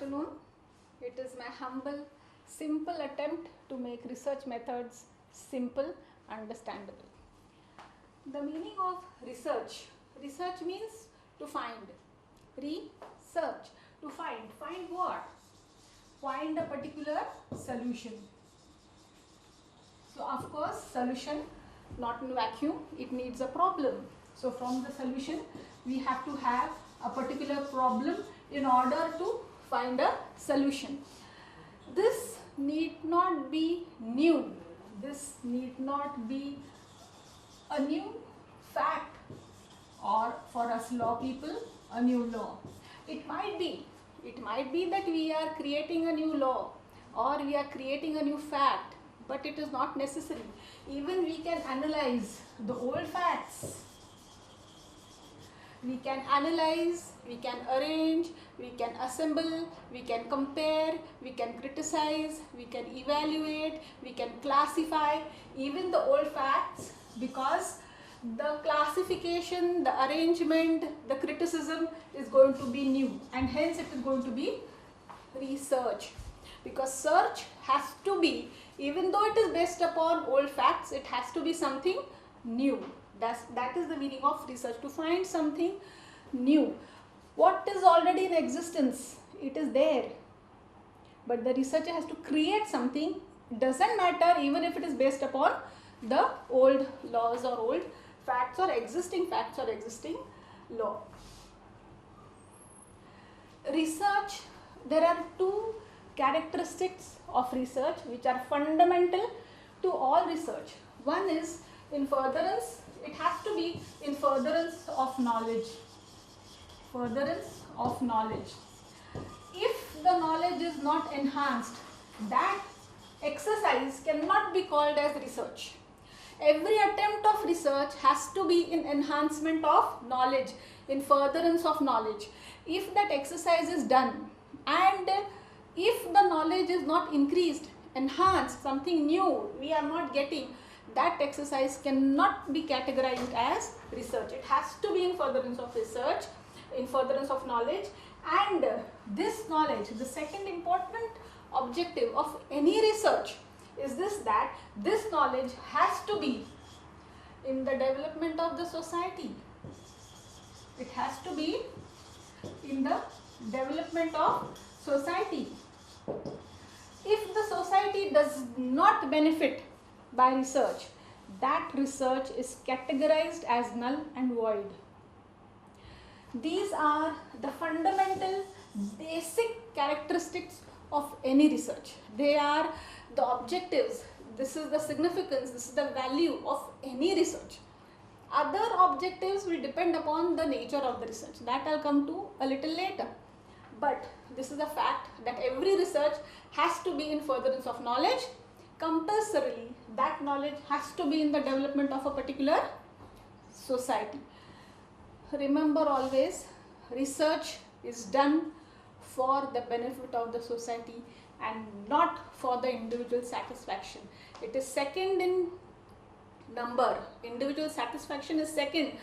afternoon. It is my humble, simple attempt to make research methods simple, understandable. The meaning of research. Research means to find. Research. To find. Find what? Find a particular solution. So of course solution not in vacuum, it needs a problem. So from the solution we have to have a particular problem in order to find a solution. This need not be new. This need not be a new fact, or for us law people a new law. It might be that we are creating a new law or we are creating a new fact, but it is not necessary. Even we can analyze the old facts. We can analyze, we can arrange, we can assemble, we can compare, we can criticize, we can evaluate, we can classify even the old facts, because the classification, the arrangement, the criticism is going to be new, and hence it is going to be research. Because search has to be, even though it is based upon old facts, it has to be something new. That is the meaning of research, to find something new. What is already in existence, it is there. But the researcher has to create something. It doesn't matter even if it is based upon the old laws or old facts or existing law. Research, there are two characteristics of research which are fundamental to all research. One is in furtherance. It has to be in furtherance of knowledge. Furtherance of knowledge. If the knowledge is not enhanced, that exercise cannot be called as research. Every attempt of research has to be in enhancement of knowledge, in furtherance of knowledge. If that exercise is done and if the knowledge is not increased, enhanced, something new we are not getting, that exercise cannot be categorized as research. It has to be in furtherance of research, in furtherance of knowledge. And this knowledge, the second important objective of any research is this, that this knowledge has to be in the development of the society. It has to be in the development of society. If the society does not benefit by research, that research is categorized as null and void. These are the fundamental basic characteristics of any research. They are the objectives. This is the significance, this is the value of any research. Other objectives will depend upon the nature of the research. That I'll come to a little later. But this is a fact that every research has to be in furtherance of knowledge. Compulsorily, that knowledge has to be in the development of a particular society. Remember always, research is done for the benefit of the society and not for the individual satisfaction. It is second in number. Individual satisfaction is second,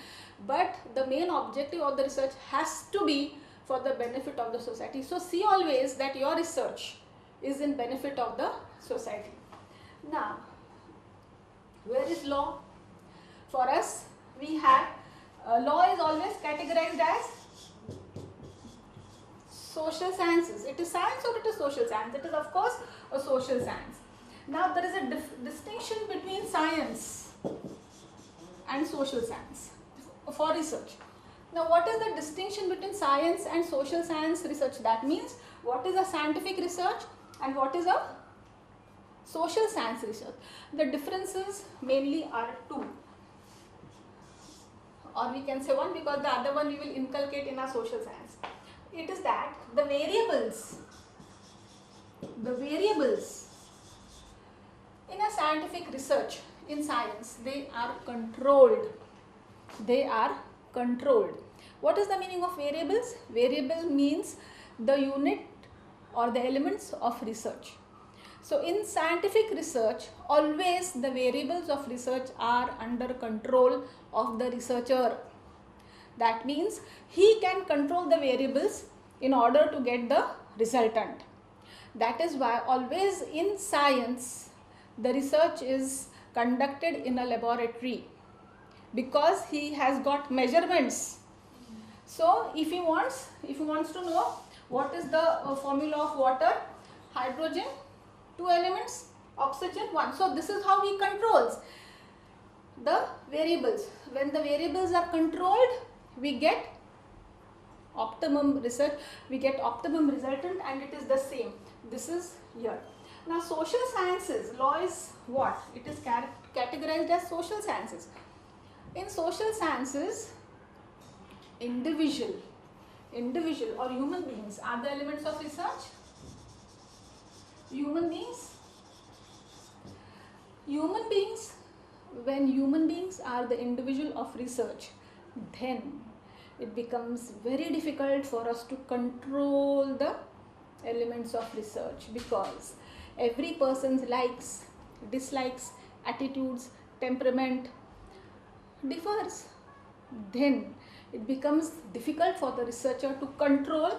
but the main objective of the research has to be for the benefit of the society. So see always that your research is in benefit of the society. Now, where is law? For us, we have law is always categorized as social sciences. It is science or it is social science? It is of course a social science. Now there is a distinction between science and social science for research. Now what is the distinction between science and social science research? That means what is a scientific research and what is a social science research. The differences mainly are two, or we can say one, because the other one we will inculcate in our social science. It is that the variables in a scientific research, in science, they are controlled. They are controlled. What is the meaning of variables? Variable means the unit or the elements of research. So in scientific research, always the variables of research are under control of the researcher. That means he can control the variables in order to get the resultant. That is why always in science the research is conducted in a laboratory, because he has got measurements. So if he wants to know what is the formula of water, hydrogen 2 elements, oxygen 1. So this is how he controls the variables. When the variables are controlled, we get optimum research, we get optimum resultant, and it is the same. This is here. Now social sciences, law is what? It is categorized as social sciences. In social sciences, individual or human beings are the elements of research. Human beings, when human beings are the individual of research, then it becomes very difficult for us to control the elements of research, because every person's likes, dislikes, attitudes, temperament differs. Then it becomes difficult for the researcher to control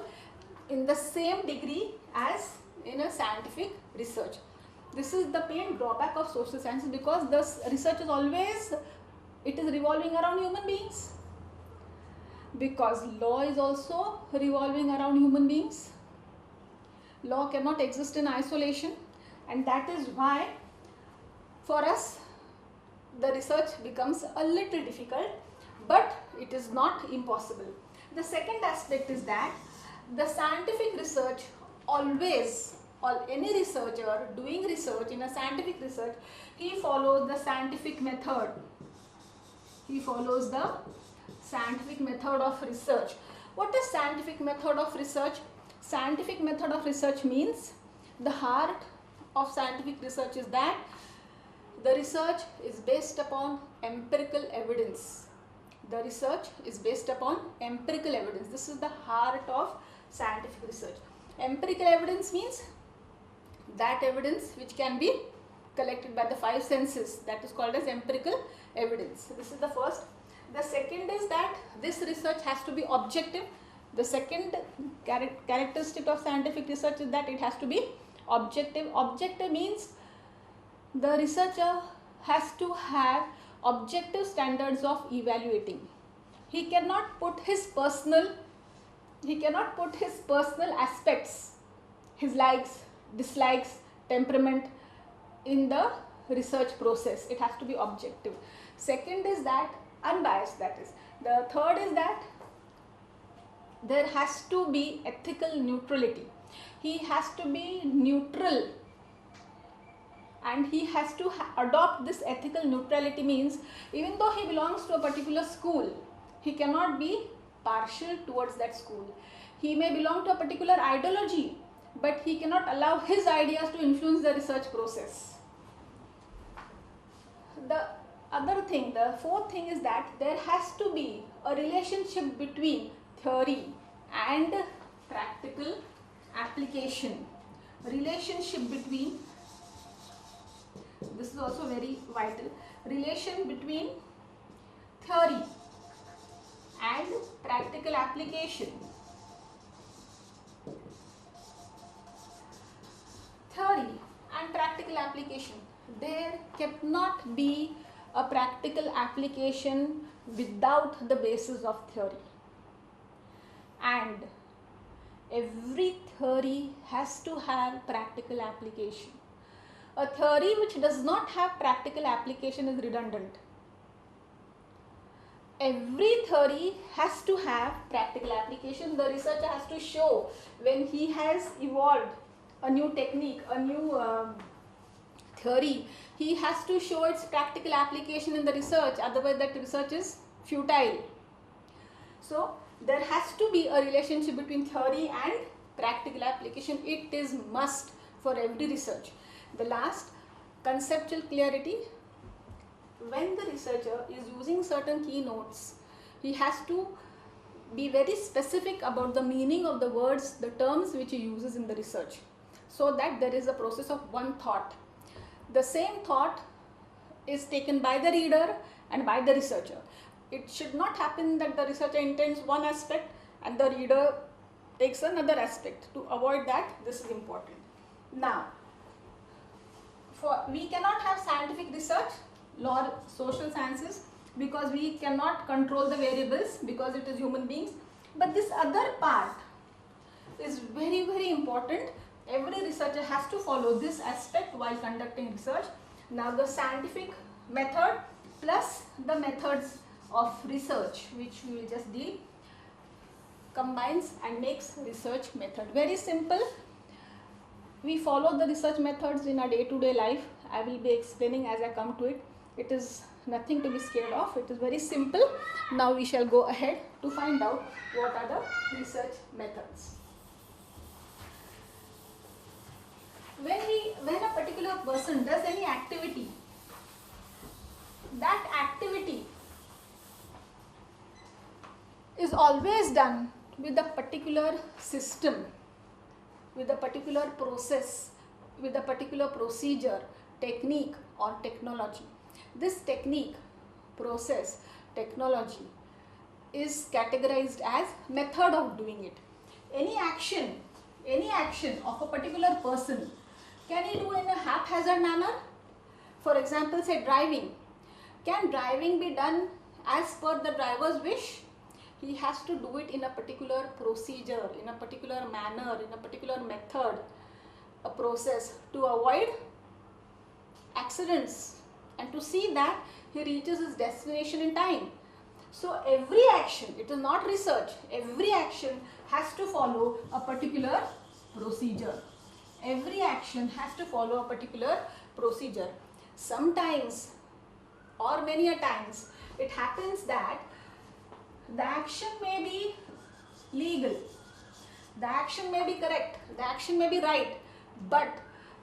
in the same degree as in a scientific research. This is the main drawback of social sciences, because the research is always, it is revolving around human beings, because law is also revolving around human beings. Law cannot exist in isolation, and that is why for us the research becomes a little difficult, but it is not impossible. The second aspect is that the scientific research always, or any researcher doing research in a scientific research, he follows the scientific method. He follows the scientific method of research. What is scientific method of research? Scientific method of research means, the heart of scientific research is that the research is based upon empirical evidence. The research is based upon empirical evidence. This is the heart of scientific research. Empirical evidence means that evidence which can be collected by the 5 senses, that is called as empirical evidence. This is the first. The second is that this research has to be objective. The second characteristic of scientific research is that it has to be objective. Objective means the researcher has to have objective standards of evaluating. He cannot put his personal aspects, his likes, dislikes, temperament in the research process. It has to be objective. Second is that unbiased, that is. The third is that there has to be ethical neutrality. He has to be neutral, and he has to adopt this ethical neutrality. Means even though he belongs to a particular school, he cannot be partial towards that school. He may belong to a particular ideology, but he cannot allow his ideas to influence the research process. The other thing, the fourth thing is that there has to be a relationship between theory and practical application. Relationship between, this is also very vital, relation between theory and practical application. Theory and practical application. There cannot be a practical application without the basis of theory. And every theory has to have practical application. A theory which does not have practical application is redundant. Every theory has to have practical application. The researcher has to show when he has evolved a new technique, a new theory, he has to show its practical application in the research, otherwise that research is futile. So there has to be a relationship between theory and practical application. It is must for every research. The last, conceptual clarity. When the researcher is using certain keynotes, he has to be very specific about the meaning of the words, the terms which he uses in the research, so that there is a process of one thought. The same thought is taken by the reader and by the researcher. It should not happen that the researcher intends one aspect and the reader takes another aspect. To avoid that, this is important. Now, we cannot have scientific research or social sciences because we cannot control the variables because it is human beings. But this other part is very, very important. Every researcher has to follow this aspect while conducting research. Now the scientific method plus the methods of research, which we will just deal, combines and makes research method. Very simple. We follow the research methods in our day-to-day life. I will be explaining as I come to it. It is nothing to be scared of. It is very simple. Now we shall go ahead to find out what are the research methods. When a particular person does any activity, that activity is always done with a particular system, with a particular process, with a particular procedure, technique or technology. This technique, process, technology is categorized as method of doing it. Any action of a particular person, can he do in a haphazard manner? For example, say driving. Can driving be done as per the driver's wish? He has to do it in a particular procedure, in a particular manner, in a particular method, a process to avoid accidents and to see that he reaches his destination in time. So every action, it is not research, every action has to follow a particular procedure. Every action has to follow a particular procedure. Sometimes or many a times it happens that the action may be legal, the action may be correct, the action may be right, but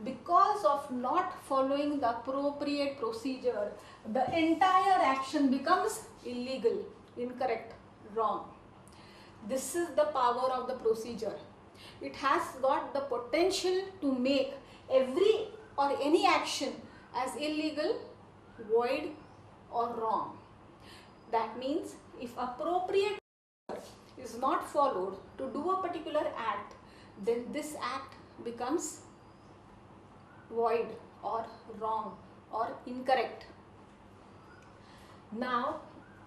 because of not following the appropriate procedure, the entire action becomes illegal, incorrect, wrong. This is the power of the procedure. It has got the potential to make every or any action as illegal, void or wrong. That means if appropriate is not followed to do a particular act, then this act becomes void or wrong or incorrect. Now,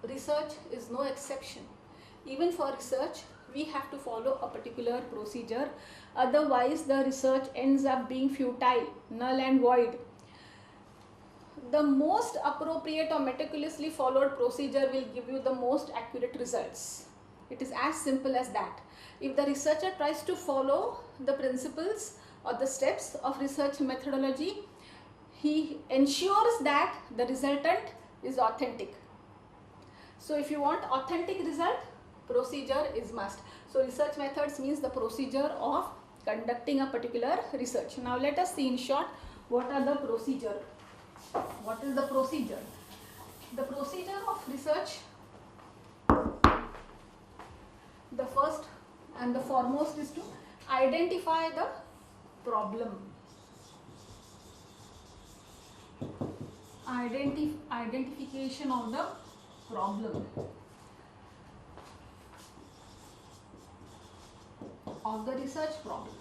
research is no exception. Even for research, we have to follow a particular procedure. Otherwise, the research ends up being futile, null and void. The most appropriate or meticulously followed procedure will give you the most accurate results. It is as simple as that. If the researcher tries to follow the principles or the steps of research methodology, he ensures that the resultant is authentic. So if you want authentic result, procedure is must. So research methods means the procedure of conducting a particular research. Now let us see in short what are the procedure. What is the procedure? The procedure of research, the first and the foremost is to identify the problem. Identification of the problem. Of the research problem.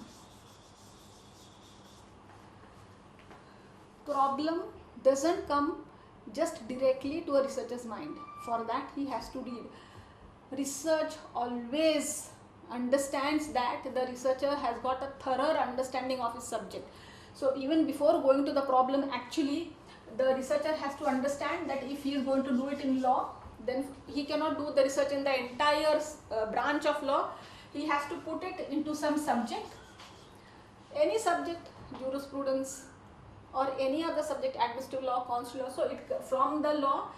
Problem doesn't come just directly to a researcher's mind. For that he has to read. Research always understands that the researcher has got a thorough understanding of his subject. So even before going to the problem, actually the researcher has to understand that if he is going to do it in law, then he cannot do the research in the entire branch of law. He has to put it into some subject, any subject, jurisprudence or any other subject, administrative law, constitutional law. So from the law,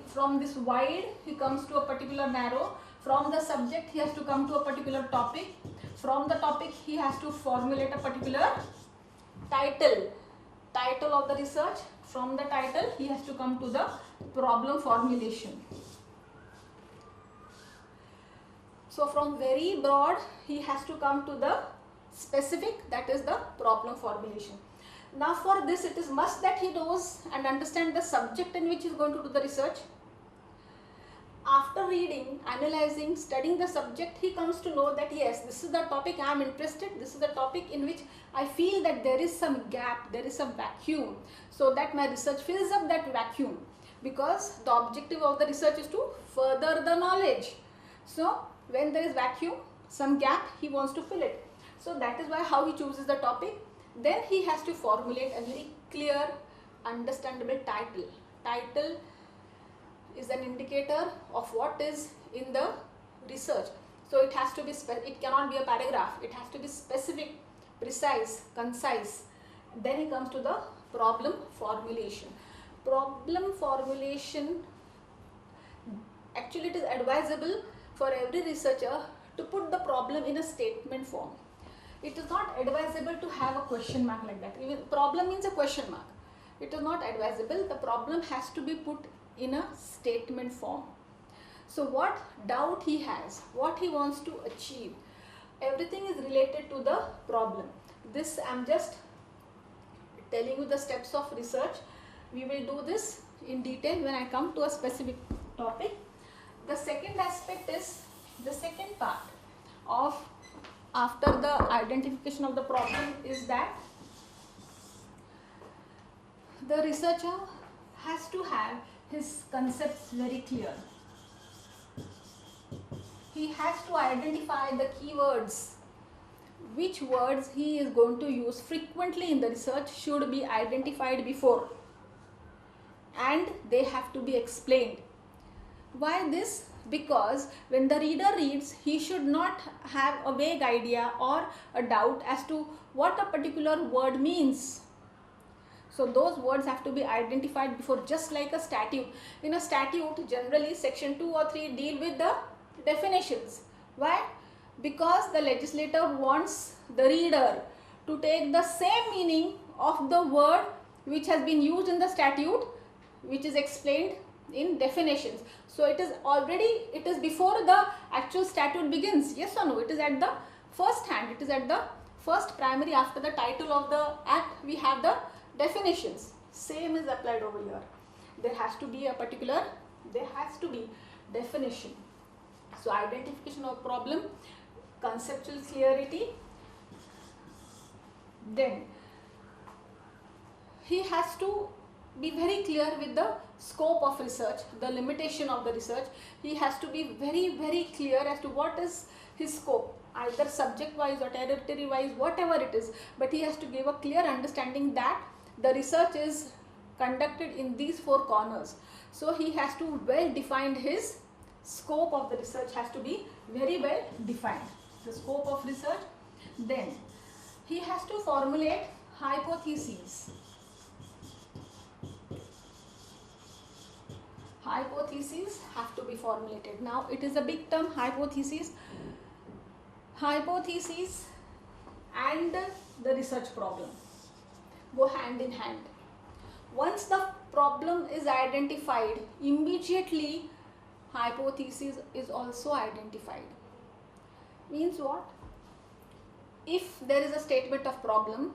from this wide, he comes to a particular narrow. From the subject, he has to come to a particular topic. From the topic, he has to formulate a particular title of the research. From the title, he has to come to the problem formulation. So from very broad, he has to come to the specific, that is the problem formulation. Now for this, it is must that he knows and understand the subject in which he is going to do the research. after reading, analyzing, studying the subject, he comes to know that yes, this is the topic I am interested, this is the topic in which I feel that there is some gap, there is some vacuum, so that my research fills up that vacuum, because the objective of the research is to further the knowledge. So when there is vacuum, some gap, he wants to fill it. So that is why how he chooses the topic. Then he has to formulate a very clear, understandable title. Title is an indicator of what is in the research. So it has to be, it cannot be a paragraph, it has to be specific, precise, concise. Then he comes to the problem formulation. Problem formulation, actually it is advisable for every researcher to put the problem in a statement form. It is not advisable to have a question mark like that. Even problem means a question mark. It is not advisable. The problem has to be put in a statement form. So what doubt he has, what he wants to achieve, everything is related to the problem. This I am just telling you the steps of research. We will do this in detail when I come to a specific topic. The second aspect is the second part of after the identification of the problem is that the researcher has to have his concepts very clear. He has to identify the keywords. Which words he is going to use frequently in the research should be identified before, and they have to be explained. Why this? Because when the reader reads, he should not have a vague idea or a doubt as to what a particular word means. So those words have to be identified before, just like a statute. In a statute, generally section 2 or 3 deal with the definitions. Why? Because the legislator wants the reader to take the same meaning of the word which has been used in the statute, which is explained in definitions. So it is already, it is before the actual statute begins. Yes or no? It is at the first hand, it is at the first primary. After the title of the act, we have the definitions. Same is applied over here. There has to be a particular, there has to be definition. So identification of problem, conceptual clarity. Then he has to be very clear with the scope of research, the limitation of the research. He has to be very clear as to what is his scope, either subject wise or territory wise, whatever it is, but he has to give a clear understanding that the research is conducted in these 4 corners. So he has to well define his scope of the research, has to be very well defined, the scope of research. Then he has to formulate hypotheses. Hypotheses have to be formulated. Now it is a big term, hypothesis. Hypotheses and the research problem go hand in hand. Once the problem is identified, immediately hypothesis is also identified. Means what? If there is a statement of problem,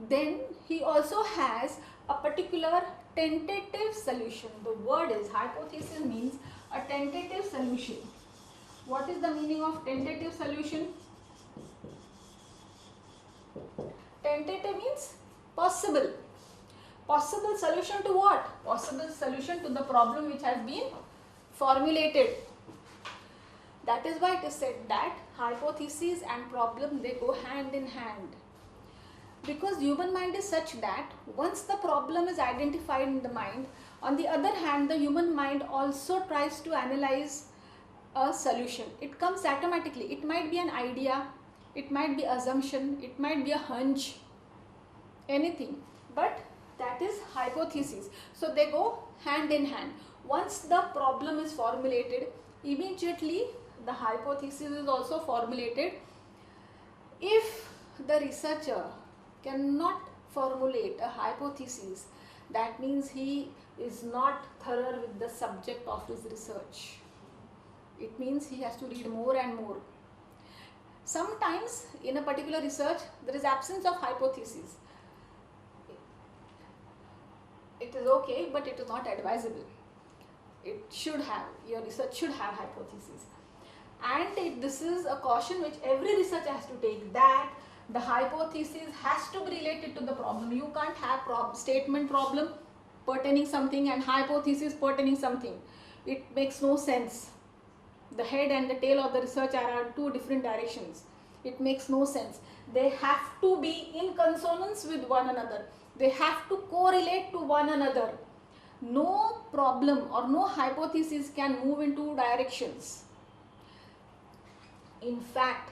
then he also has a particular tentative solution. The word is hypothesis, means a tentative solution. What is the meaning of tentative solution? Tentative means possible. Possible solution to what? Possible solution to the problem which has been formulated. That is why it is said that hypothesis and problem, they go hand in hand. Because human mind is such that once the problem is identified in the mind, on the other hand, the human mind also tries to analyze a solution. It comes automatically. It might be an idea, it might be assumption, it might be a hunch, anything, but that is hypothesis. So they go hand in hand. Once the problem is formulated, immediately the hypothesis is also formulated. If the researcher cannot formulate a hypothesis, that means he is not thorough with the subject of his research. It means he has to read more and more. Sometimes in a particular research there is absence of hypothesis. It is okay, but it is not advisable. Your research should have hypotheses. And this is a caution which every researcher has to take, that the hypothesis has to be related to the problem. You can't have statement problem pertaining something and hypothesis pertaining something. It makes no sense. The head and the tail of the research are in two different directions. It makes no sense. They have to be in consonance with one another. They have to correlate to one another. No problem or no hypothesis can move in two directions. In fact,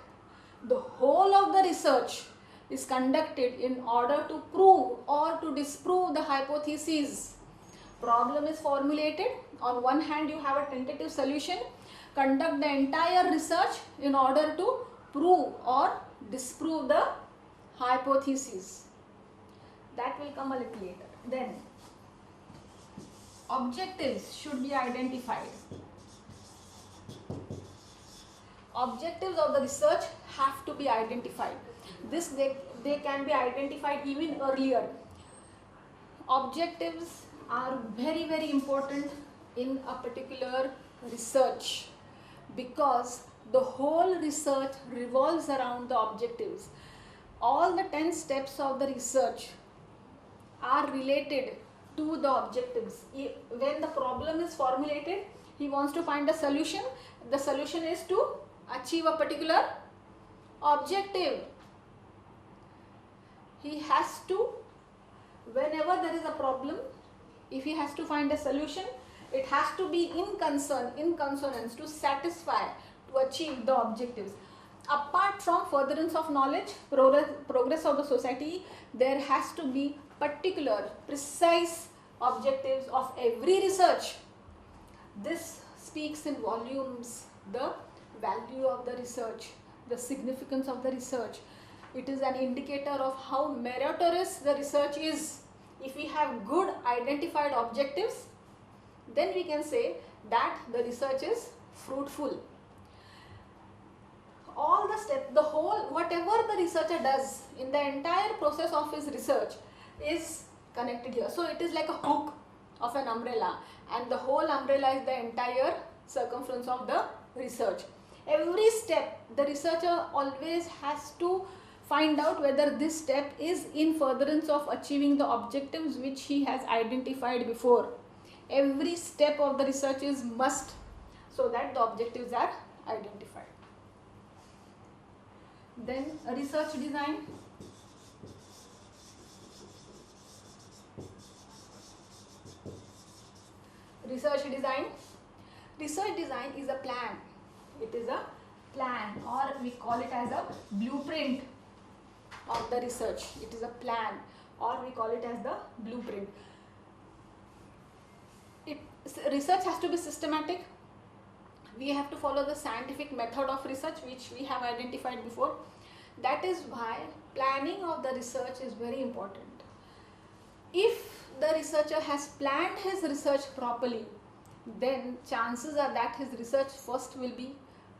the whole of the research is conducted in order to prove or to disprove the hypothesis. Problem is formulated. On one hand, you have a tentative solution. Conduct the entire research in order to prove or disprove the hypothesis. That will come a little later. Then, objectives should be identified. Objectives of the research have to be identified. They can be identified even earlier. Objectives are very, very important in a particular research, because the whole research revolves around the objectives. All the 10 steps of the research are related to the objectives. When the problem is formulated, he wants to find a solution. The solution is to achieve a particular objective. He has to, whenever there is a problem, if he has to find a solution, it has to be in consonance to satisfy, to achieve the objectives. Apart from furtherance of knowledge, progress of the society, there has to be particular, precise objectives of every research. This speaks in volumes the value of the research, the significance of the research. It is an indicator of how meritorious the research is. If we have good identified objectives, then we can say that the research is fruitful. All the steps, the whole, whatever the researcher does in the entire process of his research is connected here. So it is like a hook of an umbrella, and the whole umbrella is the entire circumference of the research. Every step, the researcher always has to find out whether this step is in furtherance of achieving the objectives which he has identified before. Every step of the research is must, so that the objectives are identified. Then research design. Research design. Research design is a plan. It is a plan, or we call it as a blueprint of the research. It is a plan, or we call it as the blueprint. Research has to be systematic. We have to follow the scientific method of research which we have identified before. That is why planning of the research is very important. If the researcher has planned his research properly, then chances are that his research first will be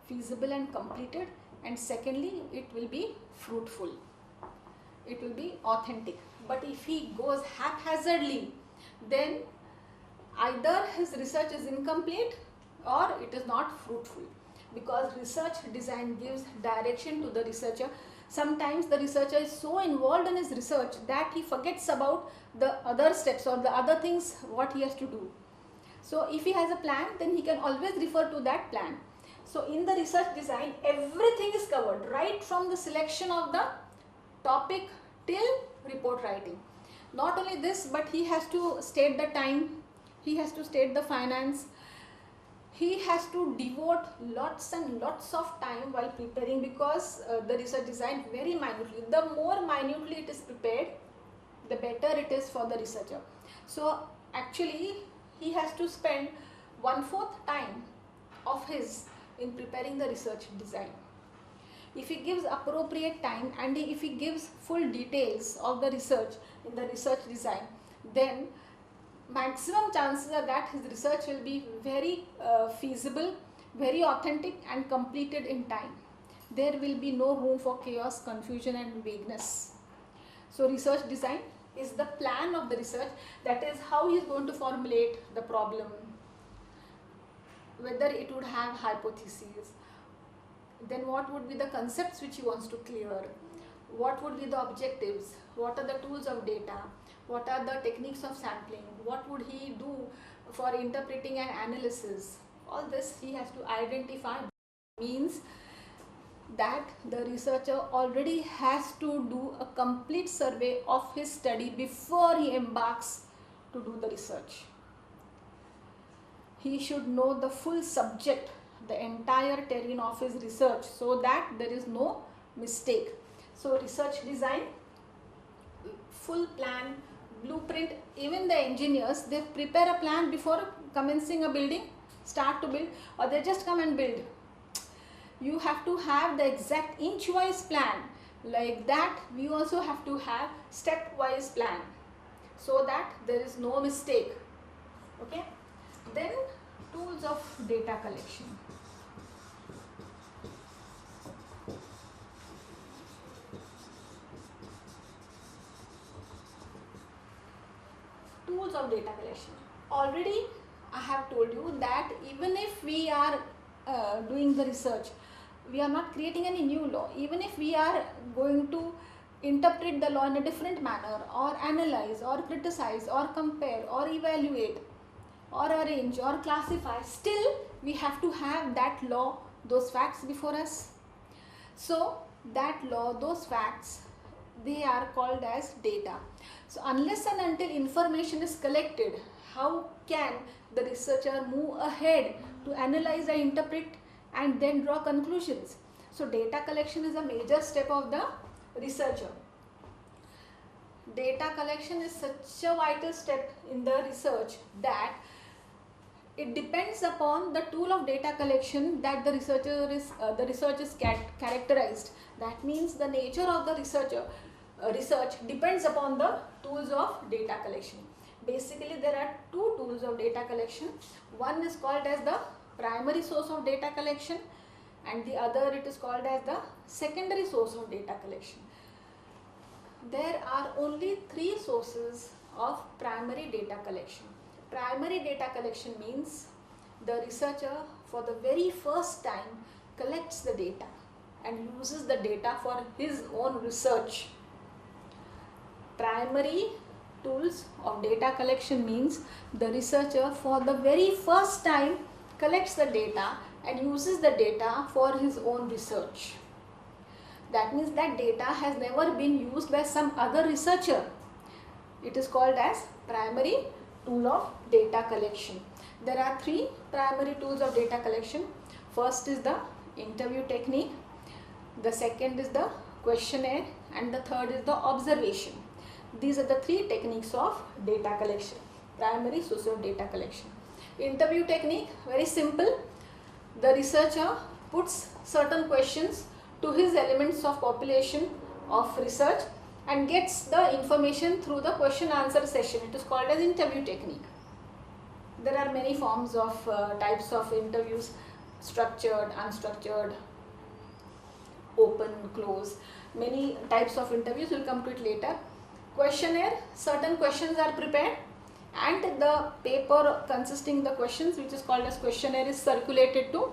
feasible and completed, and secondly it will be fruitful. It will be authentic. But if he goes haphazardly, then either his research is incomplete or it is not fruitful, because research design gives direction to the researcher. Sometimes the researcher is so involved in his research that he forgets about the other steps or the other things what he has to do. So if he has a plan, then he can always refer to that plan. So in the research design, everything is covered, right from the selection of the topic till report writing. Not only this, but he has to state the time, he has to state the finance, he has to devote lots and lots of time while preparing, because the research design very minutely, the more minutely it is prepared, the better it is for the researcher. So actually he has to spend 1/4 time of his in preparing the research design. If he gives appropriate time and if he gives full details of the research in the research design, then maximum chances are that his research will be very feasible, very authentic and completed in time. There will be no room for chaos, confusion and vagueness. So research design is the plan of the research, that is how he is going to formulate the problem, whether it would have hypotheses, then what would be the concepts which he wants to clear, what would be the objectives, what are the tools of data, what are the techniques of sampling, what would he do for interpreting and analysis. All this he has to identify. Means that the researcher already has to do a complete survey of his study before he embarks to do the research. He should know the full subject, the entire terrain of his research, so that there is no mistake. So research design, full plan, blueprint. Even the engineers, they prepare a plan before commencing a building, start to build, or they just come and build. You have to have the exact inch-wise plan. Like that, we also have to have step-wise plan, so that there is no mistake. Okay. Then tools of data collection. Tools of data collection. Already I have told you that even if we are doing the research, we are not creating any new law. Even if we are going to interpret the law in a different manner, or analyze, or criticize, or compare, or evaluate, or arrange, or classify, still we have to have that law, those facts before us. So that law, those facts, they are called as data. So unless and until information is collected, how can the researcher move ahead to analyze and interpret and then draw conclusions? So data collection is a major step of the researcher. Data collection is such a vital step in the research that it depends upon the tool of data collection that the research is characterized. That means the nature of the research depends upon the tools of data collection. Basically, there are two tools of data collection. One is called as the primary source of data collection, and the other it is called as the secondary source of data collection. There are only three sources of primary data collection. Primary data collection means the researcher for the very first time collects the data and uses the data for his own research. Primary tools of data collection means the researcher for the very first time collects the data and uses the data for his own research. That means that data has never been used by some other researcher. It is called as primary tool of data collection. There are three primary tools of data collection. First is the interview technique, the second is the questionnaire, and the third is the observation. These are the three techniques of data collection, primary source of data collection. Interview technique, very simple. The researcher puts certain questions to his elements of population of research and gets the information through the question answer session. It is called as interview technique. There are many forms of types of interviews: structured, unstructured, open, close. Many types of interviews, we'll come to it later. Questionnaire, certain questions are prepared and the paper consisting the questions, which is called as questionnaire, is circulated to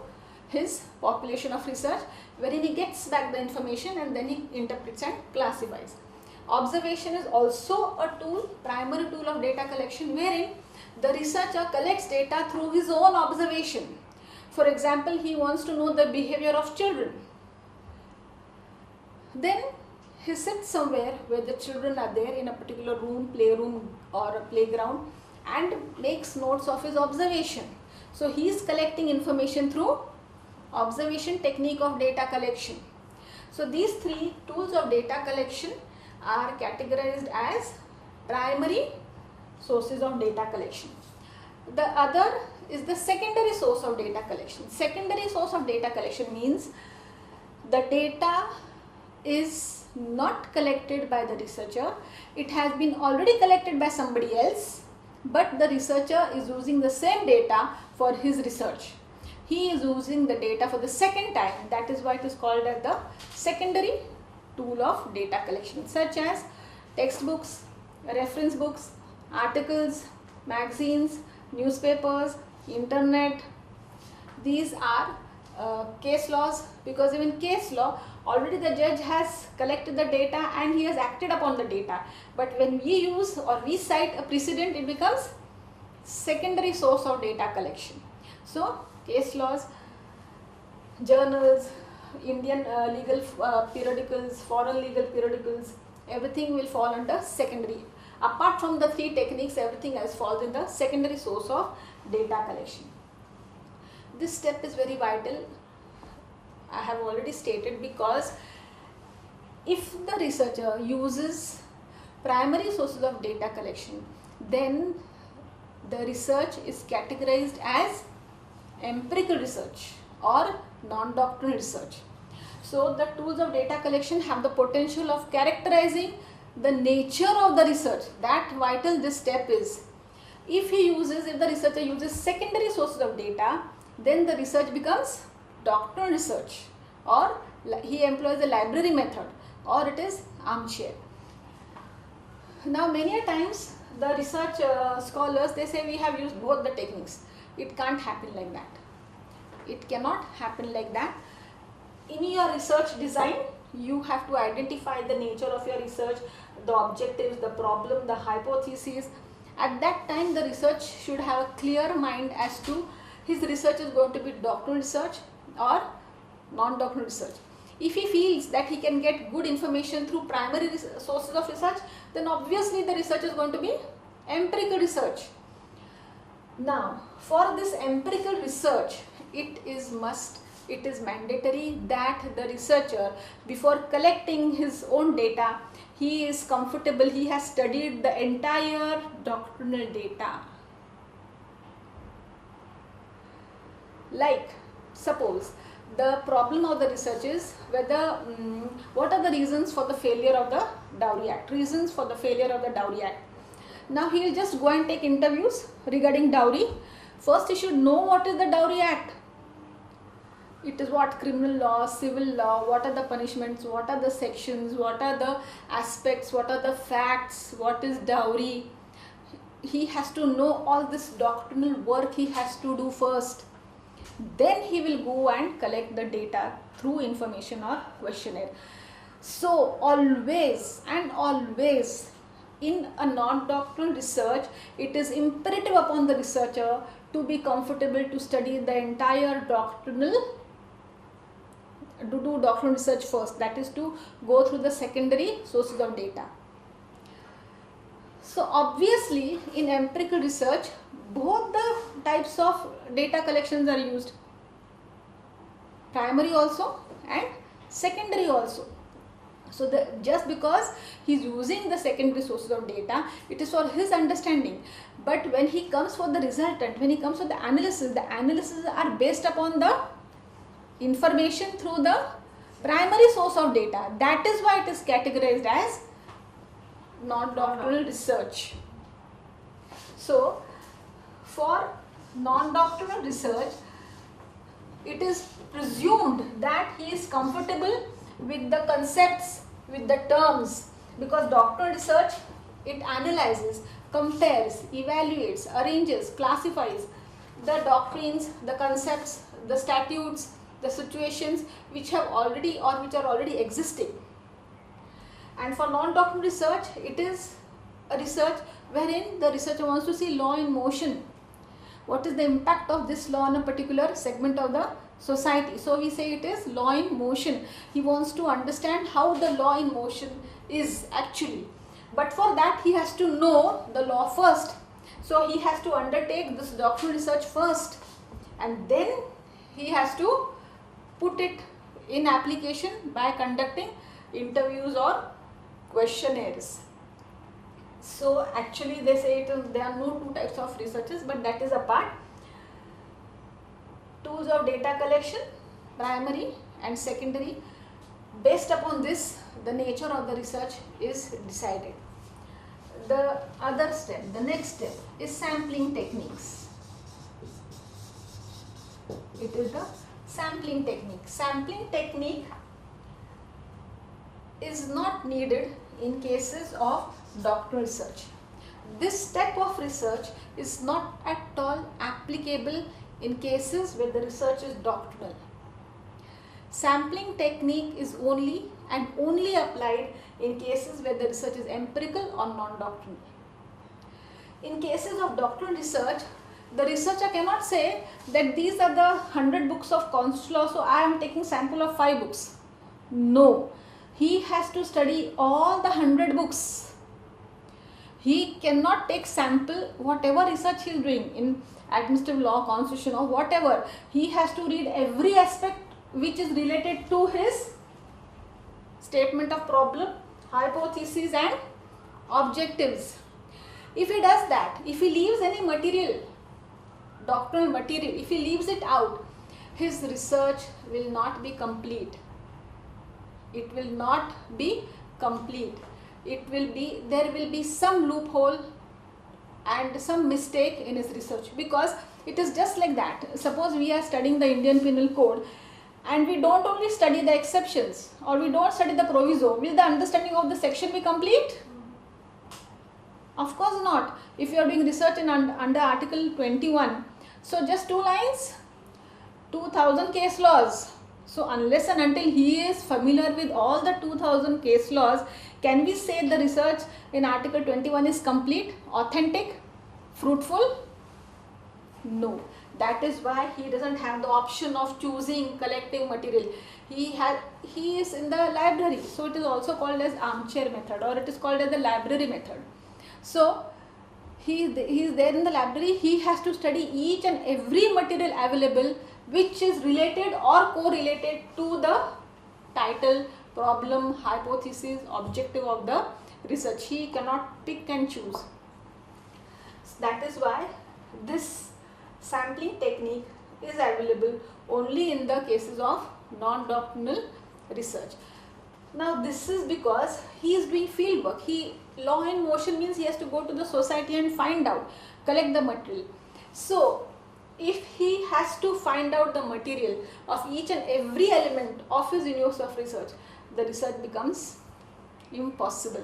his population of research, wherein he gets back the information and then he interprets and classifies. Observation is also a tool, primary tool of data collection, wherein the researcher collects data through his own observation. For example, he wants to know the behavior of children. Then he sits somewhere where the children are there in a particular room, playroom or a playground, and makes notes of his observation. So he is collecting information through observation technique of data collection. So these three tools of data collection are categorized as primary sources of data collection. The other is the secondary source of data collection. Secondary source of data collection means the data is not collected by the researcher. It has been already collected by somebody else, but the researcher is using the same data for his research. He is using the data for the second time. That is why it is called as the secondary tool of data collection, such as textbooks, reference books, articles, magazines, newspapers, internet, these are case laws, because even case law, already the judge has collected the data and he has acted upon the data. But when we use or we cite a precedent, it becomes secondary source of data collection. So case laws, journals, Indian legal periodicals, foreign legal periodicals, everything will fall under secondary. Apart from the three techniques, everything else falls in the secondary source of data collection. This step is very vital, I have already stated, because if the researcher uses primary sources of data collection, then the research is categorized as empirical research or non-doctrinal research. So the tools of data collection have the potential of characterizing the nature of the research. That vital this step is. If the researcher uses secondary sources of data, then the research becomes doctrinal research, or he employs the library method, or it is armchair. Now many a times the research scholars, they say we have used both the techniques. It can't happen like that. It cannot happen like that. In your research design, you have to identify the nature of your research, the objectives, the problem, the hypothesis. At that time, the research should have a clear mind as to his research is going to be doctrinal research or non-doctrinal research. If he feels that he can get good information through primary sources of research, then obviously the research is going to be empirical research. Now, for this empirical research, it is mandatory that the researcher, before collecting his own data, he is comfortable, he has studied the entire doctrinal data. Like, suppose the problem of the research is whether, what are the reasons for the failure of the Dowry Act, reasons for the failure of the Dowry Act. Now he will just go and take interviews regarding dowry. First he should know what is the Dowry Act. It is what criminal law, civil law, what are the punishments, what are the sections, what are the aspects, what are the facts, what is dowry. He has to know all this doctrinal work he has to do first. Then he will go and collect the data through information or questionnaire. So always and always in a non-doctrinal research, it is imperative upon the researcher to be comfortable to study the entire doctrinal, to do doctrinal research first, that is to go through the secondary sources of data. So obviously in empirical research, both the types of data collections are used, primary also and secondary also. So just because he is using the secondary sources of data, it is for his understanding. But when he comes for the resultant, when he comes for the analysis are based upon the information through the primary source of data. That is why it is categorized as non-doctrinal research. So for non-doctrinal research, it is presumed that he is comfortable with the concepts, with the terms, because doctrinal research, it analyzes, compares, evaluates, arranges, classifies the doctrines, the concepts, the statutes, the situations which have already or which are already existing. And for non-doctrinal research, it is a research wherein the researcher wants to see law in motion. What is the impact of this law on a particular segment of the society? So we say it is law in motion. He wants to understand how the law in motion is actually. But for that he has to know the law first. So he has to undertake this doctrinal research first, and then he has to put it in application by conducting interviews or questionnaires. So actually they say there are no two types of researches, but that is apart. Tools of data collection, primary and secondary. Based upon this, the nature of the research is decided. The other step, the next step is sampling techniques. It is the sampling technique. Sampling technique is not needed in cases of doctoral research. This step of research is not at all applicable in cases where the research is doctrinal. Sampling technique is only and only applied in cases where the research is empirical or non-doctrinal. In cases of doctoral research, the researcher cannot say that these are the 100 books of constitutional law, so I am taking sample of 5 books. No, he has to study all the 100 books. He cannot take sample whatever research he is doing in administrative law, constitution or whatever. He has to read every aspect which is related to his statement of problem, hypothesis and objectives. If he does that, if he leaves any material, doctrinal material, if he leaves it out, his research will not be complete. It will not be complete. There will be some loophole and some mistake in his research, because it is just like that. Suppose we are studying the Indian Penal Code and we don't only study the exceptions or we don't study the proviso, will the understanding of the section be complete? Of course not. If you are doing research in under Article 21, so just 2 lines, 2000 case laws. So unless and until he is familiar with all the 2000 case laws, can we say the research in Article 21 is complete, authentic, fruitful? No. That is why he doesn't have the option of choosing, collecting material. He is in the library, so it is also called as armchair method, or it is called as the library method. So he is there in the library. He has to study each and every material available which is related or correlated to the title, problem, hypothesis, objective of the research. He cannot pick and choose. So that is why this sampling technique is available only in the cases of non-doctrinal research. Now this is because he is doing field work. Law in motion means he has to go to the society and find out, collect the material. So if he has to find out the material of each and every element of his universe of research, the research becomes impossible.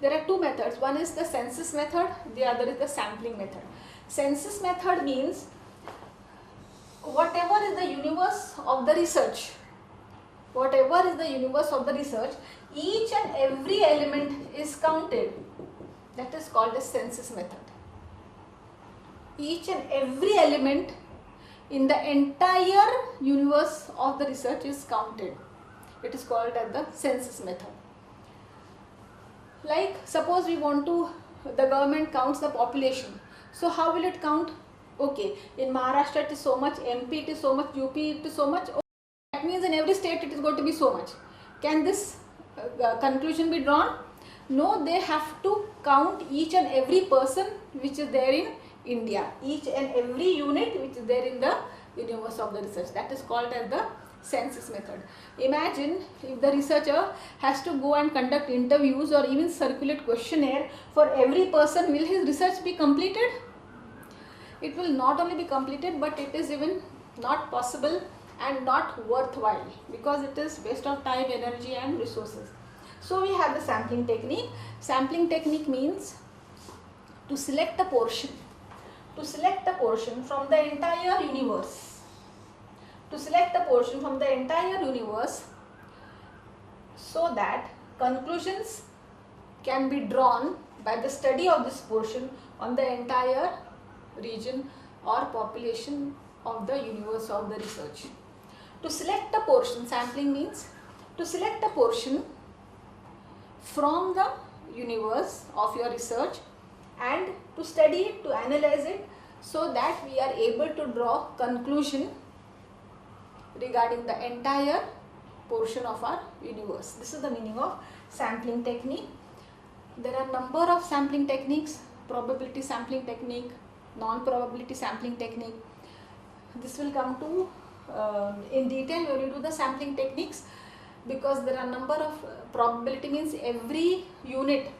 There are 2 methods. One is the census method, the other is the sampling method. Census method means whatever is the universe of the research, each and every element is counted. That is called as census method. Each and every element in the entire universe of the research is counted. It is called as the census method. Like suppose the government counts the population. So how will it count? Okay, in Maharashtra it is so much, MP it is so much, UP it is so much. Okay, that means in every state it is going to be so much. Can this conclusion be drawn? No, they have to count each and every person which is there in India, each and every unit which is there in the universe of the research. That is called as the census method. Imagine if the researcher has to go and conduct interviews or even circulate questionnaire for every person, will his research be completed? It will not only be completed, but it is even not possible and not worthwhile, because it is waste of time, energy and resources. So we have the sampling technique. Sampling technique means to select a portion from the entire universe. So that conclusions can be drawn by the study of this portion on the entire region or population of the universe of the research. To select a portion, sampling means to select a portion from the universe of your research and to study it, to analyze it, so that we are able to draw conclusion regarding the entire portion of our universe. This is the meaning of sampling technique. There are number of sampling techniques: probability sampling technique, non-probability sampling technique. This will come to in detail when you do the sampling techniques, because there are number of probability means every unit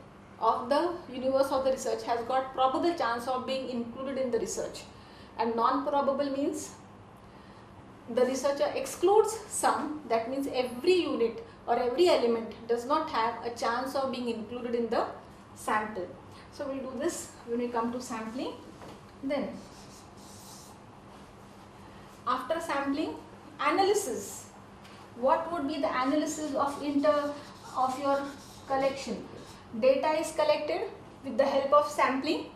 of the universe of the research has got probable chance of being included in the research, and non-probable means the researcher excludes some. That means every unit or every element does not have a chance of being included in the sample. So we will do this when we come to sampling. Then After sampling, analysis. What would be the analysis of your collection? Data is collected with the help of sampling.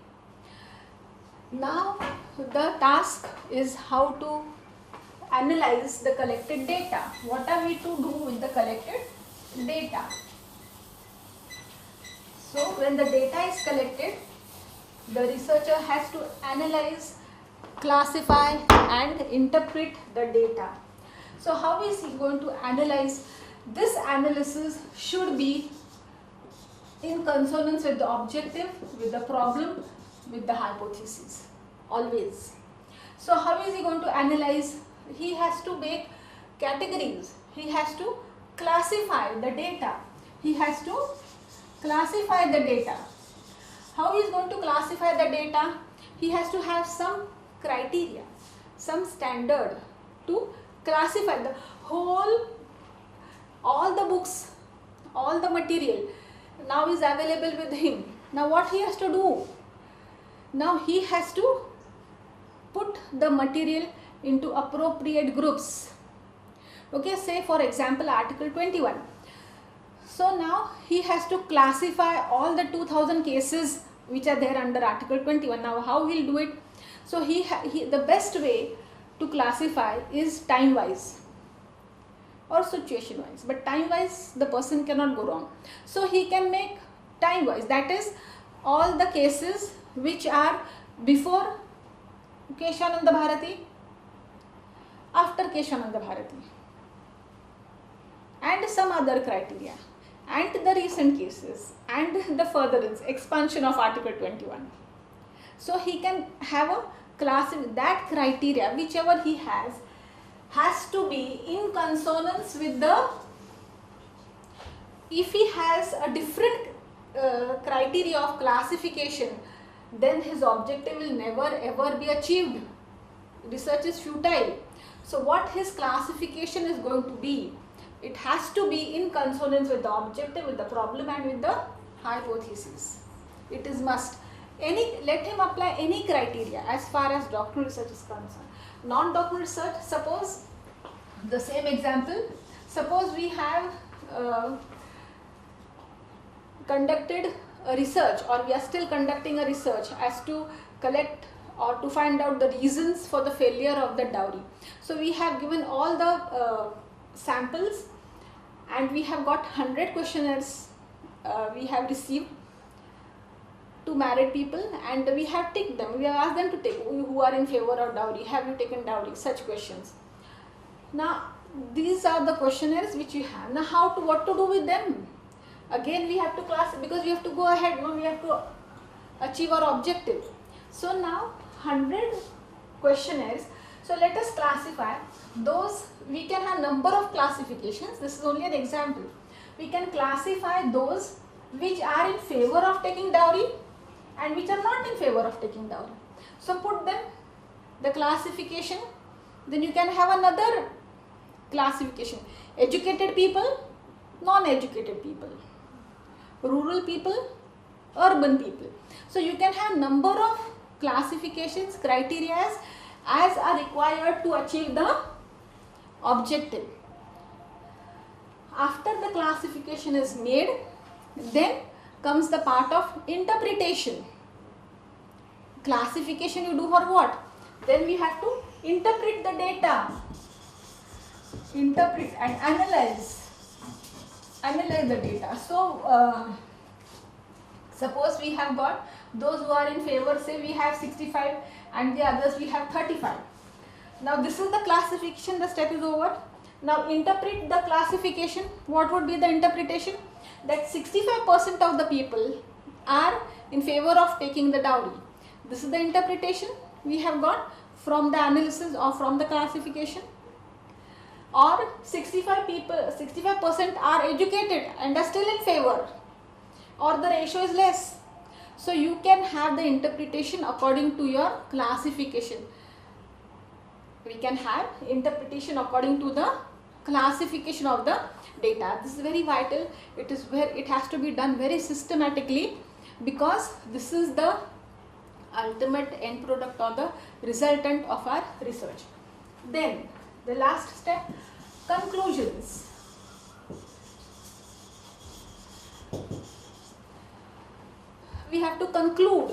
Now the task is how to analyze the collected data. What are we to do with the collected data? So when the data is collected, the researcher has to analyze, classify and interpret the data. So how is he going to analyze? This analysis should be in consonance with the objective, with the problem, with the hypothesis, always. So how is he going to analyze? He has to make categories. He has to classify the data. He has to classify the data. How he is going to classify the data? He has to have some criteria, some standard to classify the whole, all the books, all the material now is available with him. Now what he has to do? Now he has to put the material into appropriate groups. Okay, say for example article 21. So now he has to classify all the 2000 cases which are there under article 21. Now how he'll do it? So the best way to classify is time wise or situation wise, but time wise the person cannot go wrong. So he can make time wise, that is all the cases which are before Keshavananda Bharati, after Keshavananda Bharati, and some other criteria, and the recent cases, and the furtherance, expansion of article 21. So he can have a class, that criteria whichever he has to be in consonance with the, if he has a different criteria of classification, then his objective will never ever be achieved. Research is futile. So what his classification is going to be, it has to be in consonance with the objective, with the problem and with the hypothesis. It is must. Let him apply any criteria as far as doctoral research is concerned. Non-doctoral research, suppose the same example, suppose we have conducted a research, or we are still conducting a research as to collect or to find out the reasons for the failure of the dowry. So we have given all the samples and we have got 100 questionnaires we have received to married people, and we have ticked them. We have asked them to take, who are in favor of dowry, have you taken dowry, such questions. Now these are the questionnaires which we have. Now what to do with them? Again we have to class, because we have to go ahead, we have to achieve our objective. So now 100 questionnaires. So let us classify those. We can have number of classifications. This is only an example. We can classify those which are in favor of taking dowry and which are not in favor of taking dowry. So put them, the classification. Then you can have another classification. Educated people, non-educated people, rural people, urban people. So you can have number of classifications, criteria as are required to achieve the objective. After the classification is made, then comes the part of interpretation. Classification you do for what? Then we have to interpret the data, interpret and analyze the data. So suppose we have got those who are in favor, say we have 65 and the others we have 35. Now this is the classification, the step is over. Now interpret the classification. What would be the interpretation? That 65% of the people are in favor of taking the dowry. This is the interpretation we have got from the analysis or from the classification. Or 65% are educated and are still in favor, or the ratio is less. So you can have the interpretation according to your classification. We can have interpretation according to the classification of the data. This is very vital. It has to be done very systematically, because this is the ultimate end product or the resultant of our research. Then the last step, conclusions. We have to conclude.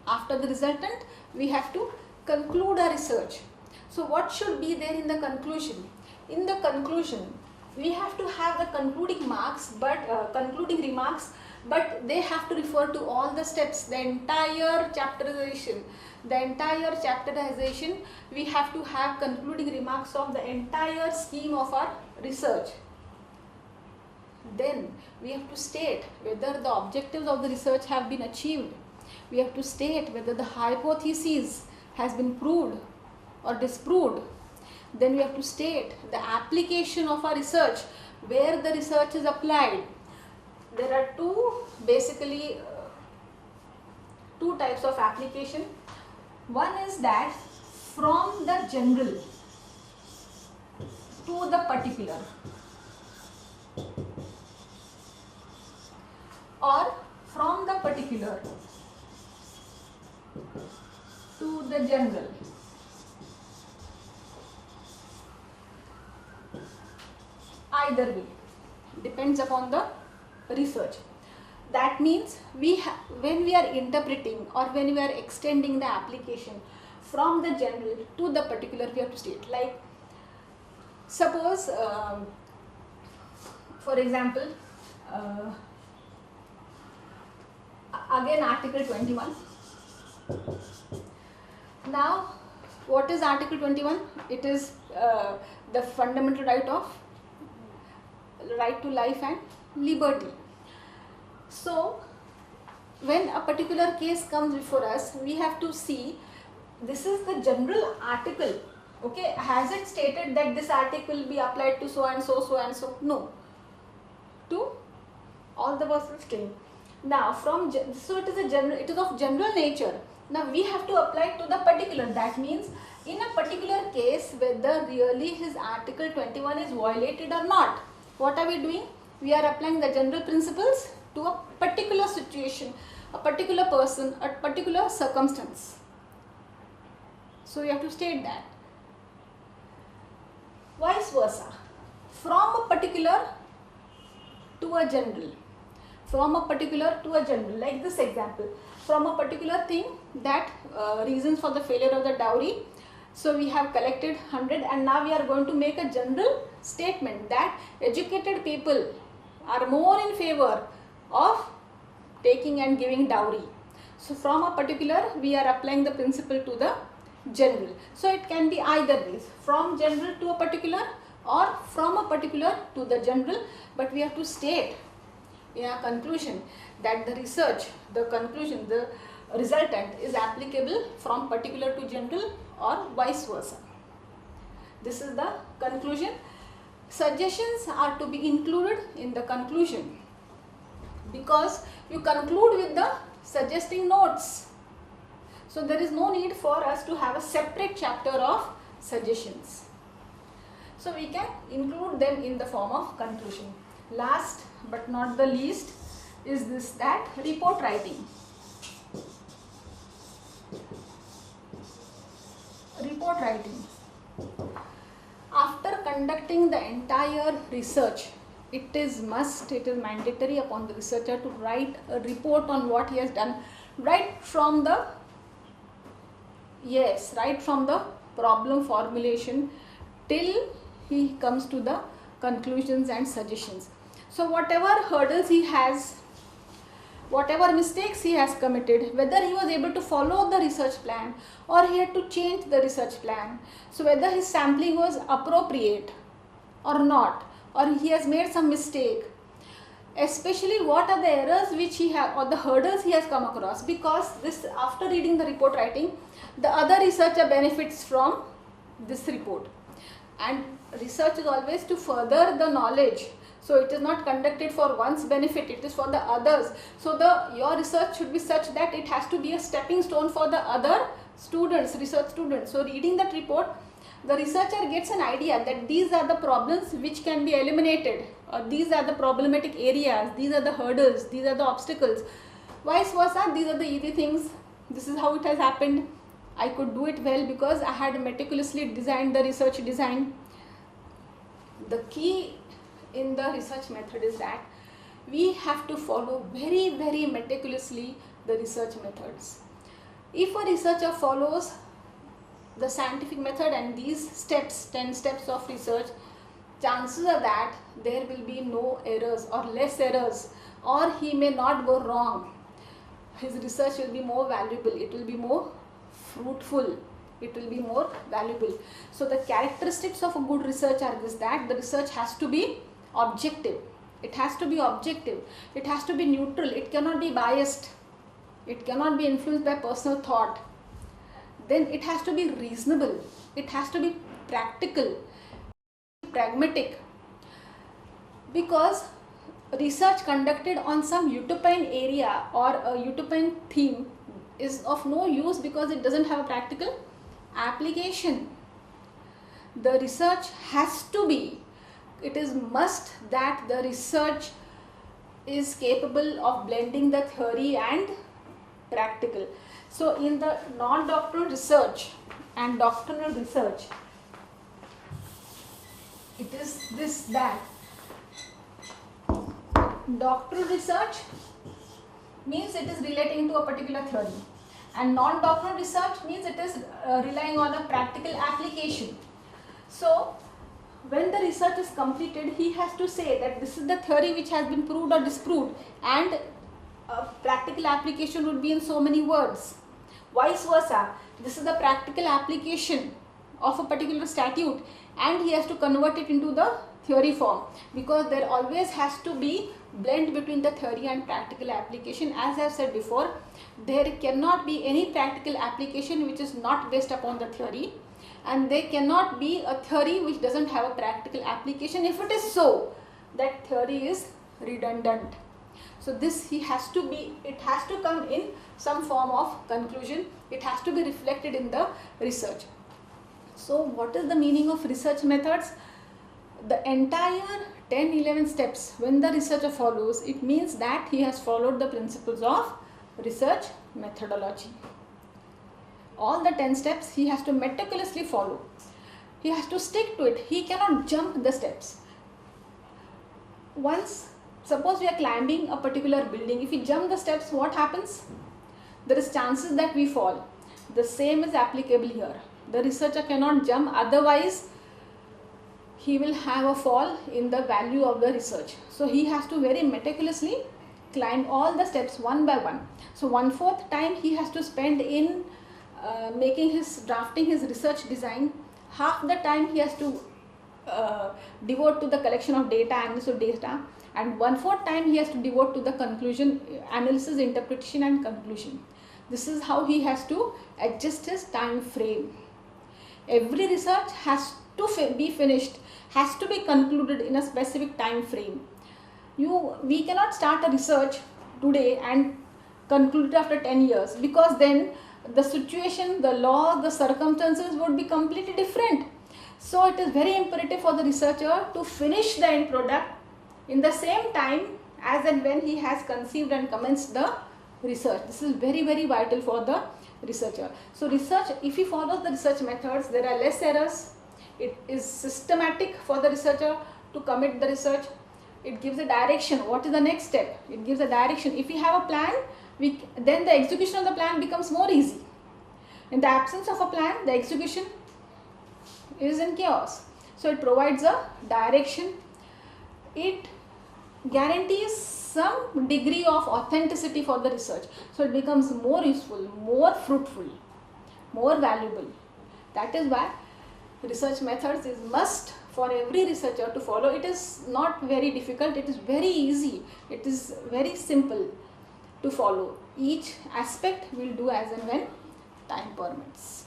After the resultant, we have to conclude our research. So what should be there in the conclusion? In the conclusion, we have to have the concluding remarks, but they have to refer to all the steps, the entire chapterization. We have to have concluding remarks of the entire scheme of our research. Then we have to state whether the objectives of the research have been achieved. We have to state whether the hypothesis has been proved or disproved. Then we have to state the application of our research, where the research is applied. There are two types of application. One is that from the general to the particular, or from the particular to the general. Either way, depends upon the research. That means when we are interpreting or when we are extending the application from the general to the particular, we have to state, like suppose for example, again article 21. Now what is article 21? It is the fundamental right to life and liberty. So when a particular case comes before us, we have to see, this is the general article. Okay, has it stated that this article will be applied to so and so, so and so? No, to all the persons claimed. Now so it is of general nature. Now we have to apply to the particular. That means in a particular case, whether really his article 21 is violated or not. What are we doing? We are applying the general principles to a particular situation, a particular person, a particular circumstance. So you have to state that. Vice versa, from a particular to a general. From a particular to a general, like this example, from a particular thing, that reasons for the failure of the dowry. So we have collected 100, and now we are going to make a general statement that educated people are more in favor of taking and giving dowry. So from a particular, we are applying the principle to the general. So it can be either ways, from general to a particular or from a particular to the general, but we have to state in our conclusion that the resultant is applicable from particular to general or vice versa. This is the conclusion. Suggestions are to be included in the conclusion, because you conclude with the suggesting notes. So there is no need for us to have a separate chapter of suggestions. So we can include them in the form of conclusion. Last but not the least is that report writing. Report writing. After conducting the entire research, it is mandatory upon the researcher to write a report on what he has done, right from the problem formulation till he comes to the conclusions and suggestions. So whatever hurdles he has, whatever mistakes he has committed, whether he was able to follow the research plan or he had to change the research plan, so whether his sampling was appropriate or not, or he has made some mistake, especially what are the errors which he has or the hurdles he has come across, because this, after reading the report writing, the other researcher benefits from this report. And research is always to further the knowledge. So it is not conducted for one's benefit, it is for the others. So your research should be such that it has to be a stepping stone for the other students, research students. So reading that report, the researcher gets an idea that these are the problems which can be eliminated, or these are the problematic areas, these are the hurdles, these are the obstacles. Vice versa, these are the easy things, this is how it has happened. I could do it well because I had meticulously designed the research design. The key in the research method is that we have to follow very meticulously the research methods. If a researcher follows the scientific method and these steps, 10 steps of research, chances are that there will be no errors or less errors, or he may not go wrong. His research will be more valuable, it will be more fruitful, it will be more valuable. So the characteristics of a good research are this, that the research has to be objective. It has to be objective. It has to be neutral. It cannot be biased. It cannot be influenced by personal thought. Then it has to be reasonable. It has to be practical, pragmatic. Because research conducted on some utopian area or a utopian theme is of no use because it doesn't have a practical application. The research has to be, it is must that the research is capable of blending the theory and practical. So in the non-doctoral research and doctoral research, it is this, that doctoral research means it is relating to a particular theory, and non-doctoral research means it is relying on a practical application. So when the research is completed, he has to say that this is the theory which has been proved or disproved, and practical application would be in so many words. Vice versa, this is the practical application of a particular statute, and he has to convert it into the theory form, because there always has to be blend between the theory and practical application. As I have said before, there cannot be any practical application which is not based upon the theory, and there cannot be a theory which doesn't have a practical application. If it is so, that theory is redundant. So this it has to come in some form of conclusion. It has to be reflected in the research. So what is the meaning of research methods? The entire 10-11 steps, when the researcher follows, it means that he has followed the principles of research methodology. All the 10 steps he has to meticulously follow. He has to stick to it. He cannot jump the steps. Once, suppose we are climbing a particular building, if we jump the steps, what happens? There is chances that we fall. The same is applicable here. The researcher cannot jump, otherwise he will have a fall in the value of the research. So he has to very meticulously climb all the steps one by one. So 1/4 time he has to spend in drafting his research design. Half the time he has to devote to the collection of data, analysis of data, and 1/4 time he has to devote to the conclusion, analysis, interpretation and conclusion. This is how he has to adjust his time frame. Every research has to be finished, has to be concluded in a specific time frame. We cannot start a research today and conclude it after 10 years, because then the situation, the law, the circumstances would be completely different. So it is very imperative for the researcher to finish the end product in the same time as and when he has conceived and commenced the research. This is very vital for the researcher. So research, if he follows the research methods, there are less errors. It is systematic for the researcher to commit the research. It gives a direction. What is the next step? It gives a direction. If we have a plan, then the execution of the plan becomes more easy. In the absence of a plan, the execution is in chaos. So it provides a direction. It guarantees some degree of authenticity for the research. So it becomes more useful, more fruitful, more valuable. That is why research methods is must for every researcher to follow. It is not very difficult, it is very easy, it is very simple to follow. Each aspect will do as and when time permits.